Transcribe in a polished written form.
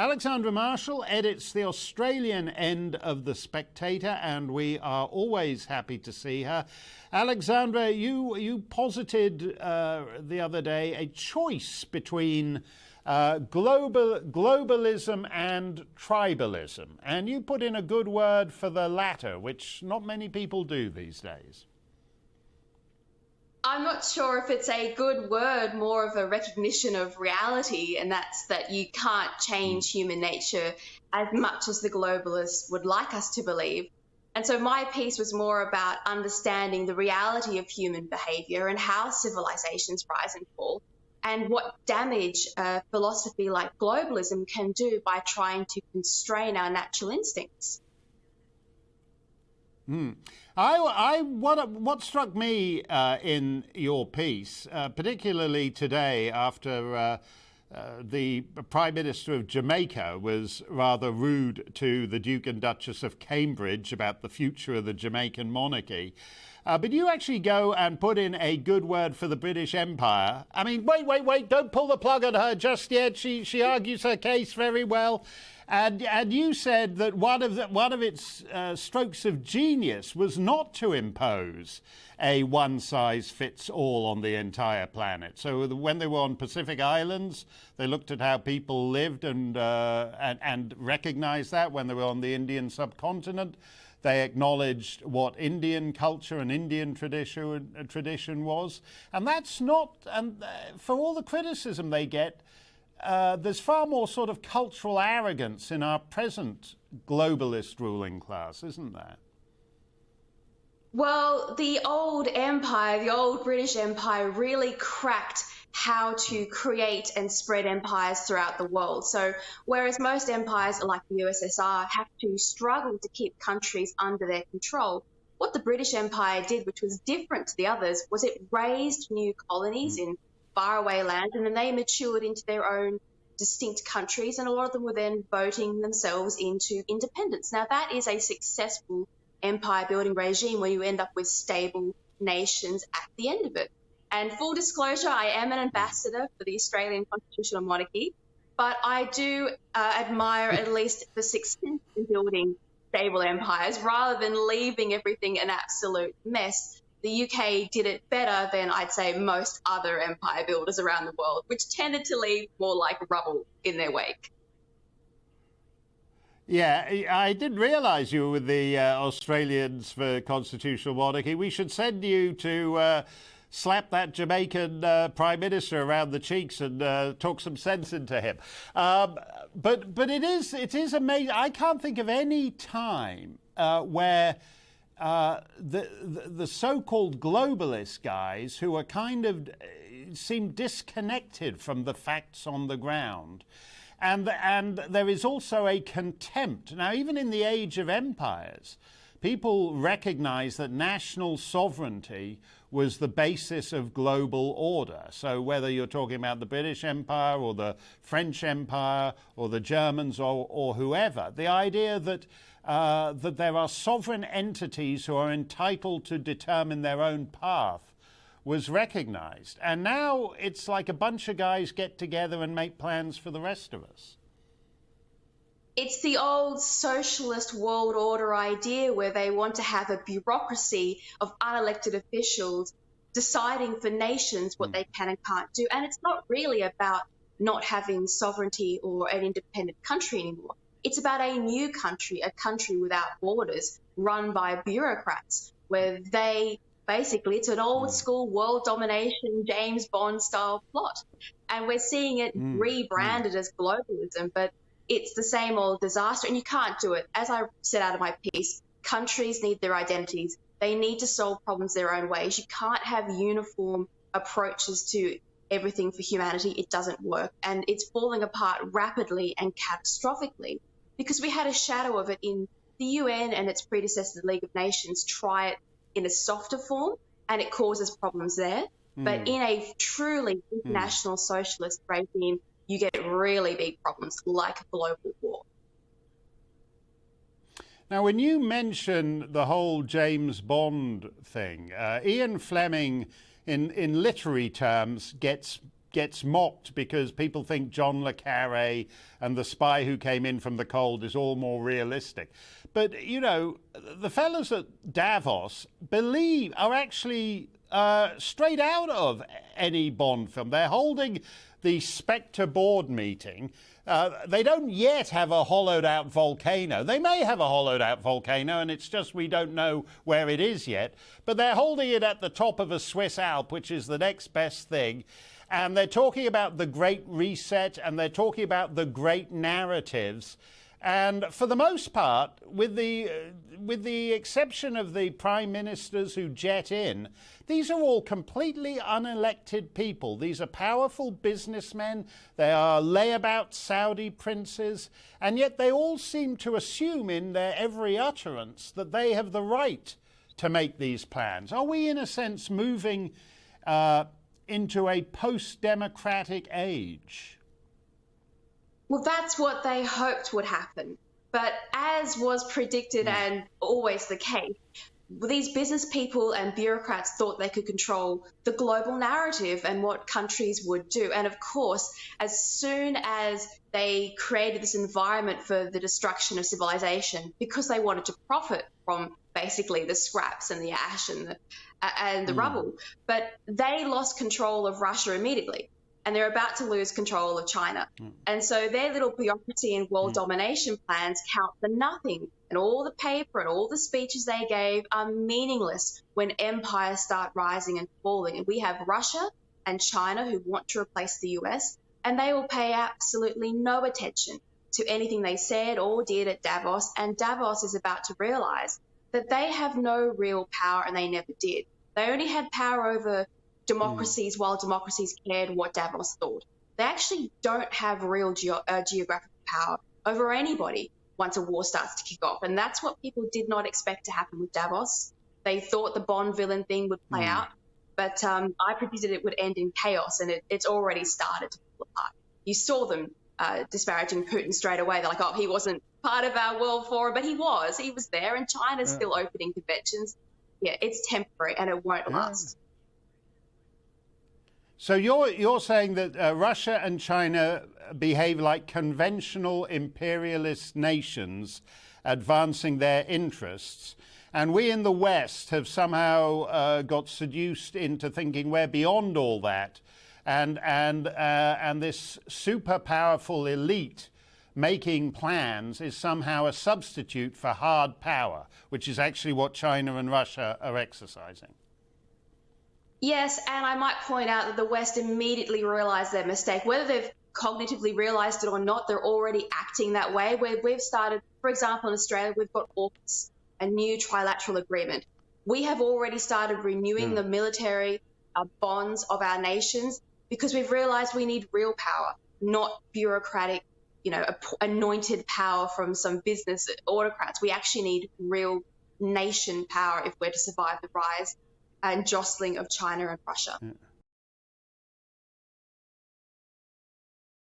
Alexandra Marshall edits the Australian end of The Spectator, and we are always happy to see her. Alexandra, you posited the other day a choice between globalism and tribalism, and you put in a good word for the latter, which not many people do these days. I'm not sure if it's a good word, more of a recognition of reality, and that's that you can't change human nature as much as the globalists would like us to believe. And so my piece was more about understanding the reality of human behaviour and how civilizations rise and fall, and what damage a philosophy like globalism can do by trying to constrain our natural instincts. What struck me in your piece, particularly today after the Prime Minister of Jamaica was rather rude to the Duke and Duchess of Cambridge about the future of the Jamaican monarchy. But you actually go and put in a good word for the British Empire. I mean, wait, don't pull the plug on her just yet. She argues her case very well. And you said that one of its strokes of genius was not to impose a one-size-fits-all on the entire planet. So when they were on Pacific Islands, they looked at how people lived and recognized that. When they were on the Indian subcontinent, they acknowledged what Indian culture and Indian tradition was. And that's not, and for all the criticism they get, there's far more sort of cultural arrogance in our present globalist ruling class, isn't there? Well, the old empire, the old British Empire, really cracked how to create and spread empires throughout the world. So whereas most empires like the USSR have to struggle to keep countries under their control, what the British Empire did, which was different to the others, was it raised new colonies in faraway lands, and then they matured into their own distinct countries, and a lot of them were then voting themselves into independence. Now that is a successful empire building regime where you end up with stable nations at the end of it. And full disclosure, I am an ambassador for the Australian constitutional monarchy, but I do admire at least the success in building stable empires rather than leaving everything an absolute mess. The UK did it better than, I'd say, most other empire builders around the world, which tended to leave more like rubble in their wake. Yeah, I didn't realise you were with the Australians for constitutional monarchy. We should send you to slap that Jamaican Prime Minister around the cheeks and talk some sense into him. But it is amazing. I can't think of any time where the so-called globalist guys who are kind of seem disconnected from the facts on the ground. And there is also a contempt. Now, even in the age of empires, people recognize that national sovereignty was the basis of global order. So whether you're talking about the British Empire or the French Empire or the Germans or whoever, the idea that that there are sovereign entities who are entitled to determine their own path was recognized. And now it's like a bunch of guys get together and make plans for the rest of us. It's the old socialist world order idea where they want to have a bureaucracy of unelected officials deciding for nations what they can and can't do. And it's not really about not having sovereignty or an independent country anymore. It's about a new country, a country without borders, run by bureaucrats, where they basically, it's an old school world domination, James Bond style plot. And we're seeing it rebranded as globalism, but it's the same old disaster, and you can't do it. As I said out of my piece, countries need their identities. They need to solve problems their own ways. You can't have uniform approaches to everything for humanity. It doesn't work, and it's falling apart rapidly and catastrophically because we had a shadow of it in the UN and its predecessor, the League of Nations, try it in a softer form, and it causes problems there. But in a truly international socialist regime, you get really big problems like a global war. Now, when you mention the whole James Bond thing, Ian Fleming, in literary terms, gets gets mocked because people think John le Carre and The Spy Who Came In From the Cold is all more realistic. But, you know, the fellas at Davos are actually straight out of any Bond film. They're holding the Spectre board meeting. They don't yet have a hollowed-out volcano. They may have a hollowed-out volcano, and it's just we don't know where it is yet. But they're holding it at the top of a Swiss Alp, which is the next best thing. And they're talking about the Great Reset, and they're talking about the great narratives. And for the most part, with the exception of the prime ministers who jet in, these are all completely unelected people. These are powerful businessmen. They are layabout Saudi princes. And yet they all seem to assume in their every utterance that they have the right to make these plans. Are we, in a sense, moving into a post-democratic age? Well, that's what they hoped would happen. But as was predicted and always the case, these business people and bureaucrats thought they could control the global narrative and what countries would do. And of course, as soon as they created this environment for the destruction of civilization, because they wanted to profit from basically the scraps and the ash and the rubble, but they lost control of Russia immediately. And they're about to lose control of China. And so their little bureaucracy and world domination plans count for nothing. And all the paper and all the speeches they gave are meaningless when empires start rising and falling. And we have Russia and China who want to replace the US, and they will pay absolutely no attention to anything they said or did at Davos. And Davos is about to realize that they have no real power, and they never did. They only had power over democracies while democracies cared what Davos thought. They actually don't have real geographical power over anybody once a war starts to kick off. And that's what people did not expect to happen with Davos. They thought the Bond villain thing would play out, but I predicted it would end in chaos, and it's already started to fall apart. You saw them disparaging Putin straight away. They're like, oh, he wasn't part of our world forum, but he was. He was there, and China's still opening conventions. Yeah, it's temporary, and it won't last. So you're saying that Russia and China behave like conventional imperialist nations advancing their interests, and we in the West have somehow got seduced into thinking we're beyond all that, and this super powerful elite making plans is somehow a substitute for hard power, which is actually what China and Russia are exercising. Yes, and I might point out that the West immediately realised their mistake. Whether they've cognitively realised it or not, they're already acting that way. Where we've started, for example, in Australia, we've got AUKUS, a new trilateral agreement. We have already started renewing the military bonds of our nations because we've realised we need real power, not bureaucratic, anointed power from some business autocrats. We actually need real nation power if we're to survive the rise and jostling of China and Russia.